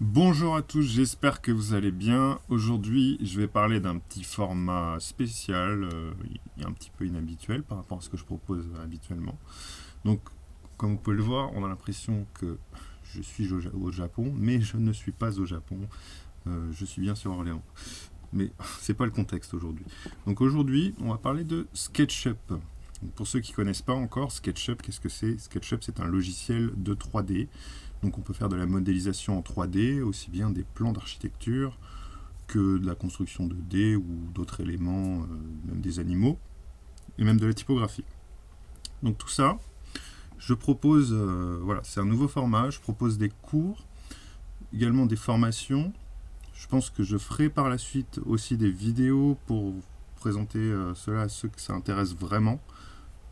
Bonjour à tous, j'espère que vous allez bien. Aujourd'hui, je vais parler d'un petit format spécial, un petit peu inhabituel par rapport à ce que je propose habituellement. Donc, comme vous pouvez le voir, on a l'impression que je suis au Japon, mais je ne suis pas au Japon. Je suis bien sur Orléans. Mais c'est pas le contexte aujourd'hui. Donc aujourd'hui, on va parler de SketchUp. Donc, pour ceux qui ne connaissent pas encore, SketchUp, qu'est-ce que c'est? SketchUp, c'est un logiciel de 3D. Donc on peut faire de la modélisation en 3D, aussi bien des plans d'architecture que de la construction 2D ou d'autres éléments, même des animaux, et même de la typographie. Donc tout ça, je propose, voilà, c'est un nouveau format, je propose des cours, également des formations. Je pense que je ferai par la suite aussi des vidéos pour présenter cela à ceux que ça intéresse vraiment,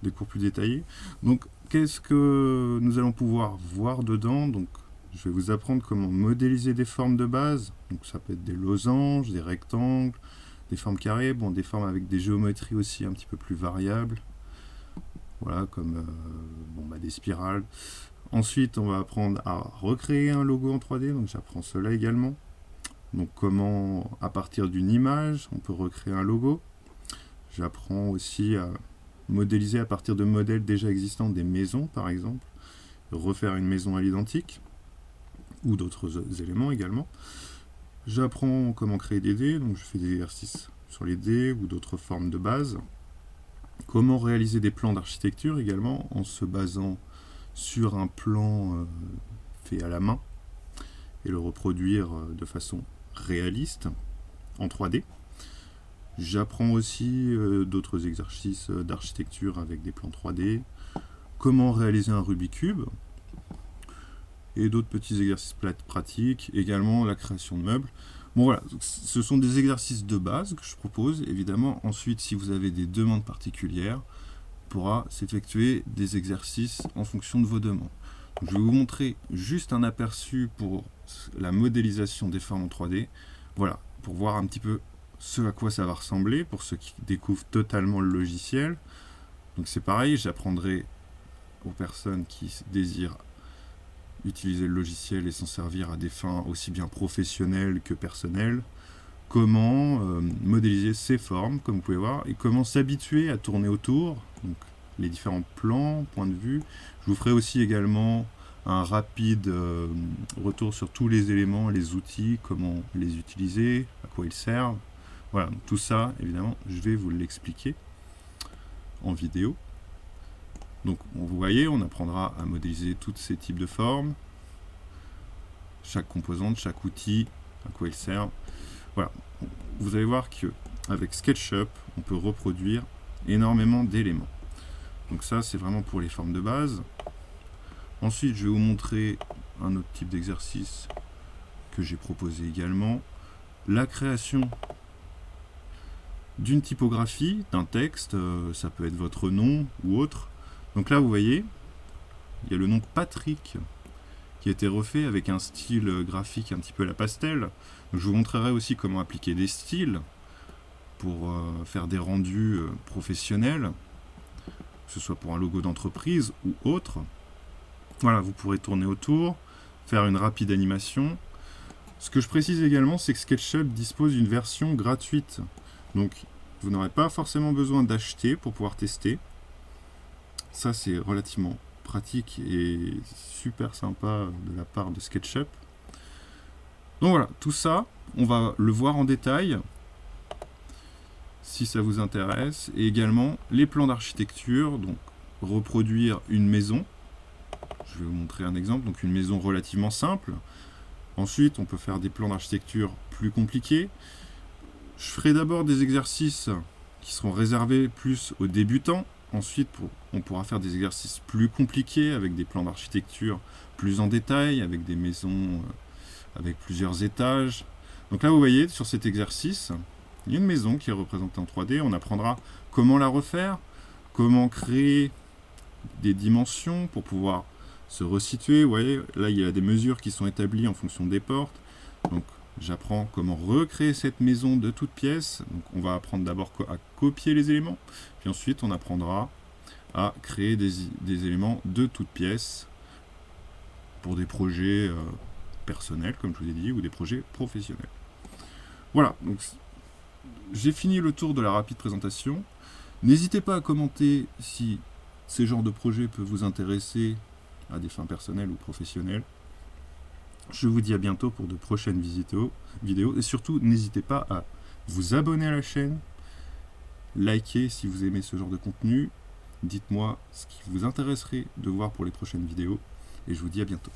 des cours plus détaillés. Donc, qu'est-ce que nous allons pouvoir voir dedans? Donc, je vais vous apprendre comment modéliser des formes de base. Donc, ça peut être des losanges, des rectangles, des formes carrées, bon, des formes avec des géométries aussi un petit peu plus variables. Voilà, comme des spirales. Ensuite, on va apprendre à recréer un logo en 3D. Donc, j'apprends cela également. Donc, comment, à partir d'une image, on peut recréer un logo. J'apprends aussi à modéliser à partir de modèles déjà existants des maisons, par exemple, refaire une maison à l'identique, ou d'autres éléments également. J'apprends comment créer des dés, donc je fais des exercices sur les dés ou d'autres formes de base. Comment réaliser des plans d'architecture également en se basant sur un plan fait à la main et le reproduire de façon réaliste en 3D. J'apprends aussi d'autres exercices d'architecture avec des plans 3D, comment réaliser un Rubik's Cube, et d'autres petits exercices pratiques, également la création de meubles. Bon voilà, ce sont des exercices de base que je propose. Évidemment, ensuite, si vous avez des demandes particulières, pourra s'effectuer des exercices en fonction de vos demandes. Donc, je vais vous montrer juste un aperçu pour la modélisation des formes en 3D. Voilà, pour voir un petit peu ce à quoi ça va ressembler, pour ceux qui découvrent totalement le logiciel. Donc c'est pareil, j'apprendrai aux personnes qui désirent utiliser le logiciel et s'en servir à des fins aussi bien professionnelles que personnelles, comment modéliser ces formes, comme vous pouvez voir, et comment s'habituer à tourner autour, donc les différents plans, points de vue. Je vous ferai aussi également un rapide retour sur tous les éléments, les outils, comment les utiliser, à quoi ils servent. Voilà, donc tout ça, évidemment, je vais vous l'expliquer en vidéo. Donc, vous voyez, on apprendra à modéliser tous ces types de formes, chaque composante, chaque outil, à quoi il sert. Voilà, vous allez voir que avec SketchUp, on peut reproduire énormément d'éléments. Donc ça, c'est vraiment pour les formes de base. Ensuite, je vais vous montrer un autre type d'exercice que j'ai proposé également. La création d'une typographie, d'un texte, ça peut être votre nom ou autre. Donc là, vous voyez, il y a le nom Patrick qui a été refait avec un style graphique un petit peu à la pastel. Donc, je vous montrerai aussi comment appliquer des styles pour faire des rendus professionnels, que ce soit pour un logo d'entreprise ou autre. Voilà, vous pourrez tourner autour, faire une rapide animation. Ce que je précise également, c'est que SketchUp dispose d'une version gratuite. Donc, vous n'aurez pas forcément besoin d'acheter pour pouvoir tester. Ça, c'est relativement pratique et super sympa de la part de SketchUp. Donc voilà, tout ça, on va le voir en détail si ça vous intéresse. Et également les plans d'architecture, donc reproduire une maison. Je vais vous montrer un exemple, donc une maison relativement simple. Ensuite, on peut faire des plans d'architecture plus compliqués. Je ferai d'abord des exercices qui seront réservés plus aux débutants. Ensuite, on pourra faire des exercices plus compliqués avec des plans d'architecture plus en détail, avec des maisons avec plusieurs étages. Donc là, vous voyez, sur cet exercice, il y a une maison qui est représentée en 3D. On apprendra comment la refaire, comment créer des dimensions pour pouvoir se resituer. Vous voyez, là, il y a des mesures qui sont établies en fonction des portes. Donc, j'apprends comment recréer cette maison de toutes pièces. Donc, on va apprendre d'abord à copier les éléments. Puis ensuite, on apprendra à créer des éléments de toutes pièces pour des projets personnels, comme je vous ai dit, ou des projets professionnels. Voilà, donc j'ai fini le tour de la rapide présentation. N'hésitez pas à commenter si ces genres de projets peuvent vous intéresser à des fins personnelles ou professionnelles. Je vous dis à bientôt pour de prochaines vidéos. Et surtout, n'hésitez pas à vous abonner à la chaîne, liker si vous aimez ce genre de contenu. Dites-moi ce qui vous intéresserait de voir pour les prochaines vidéos. Et je vous dis à bientôt.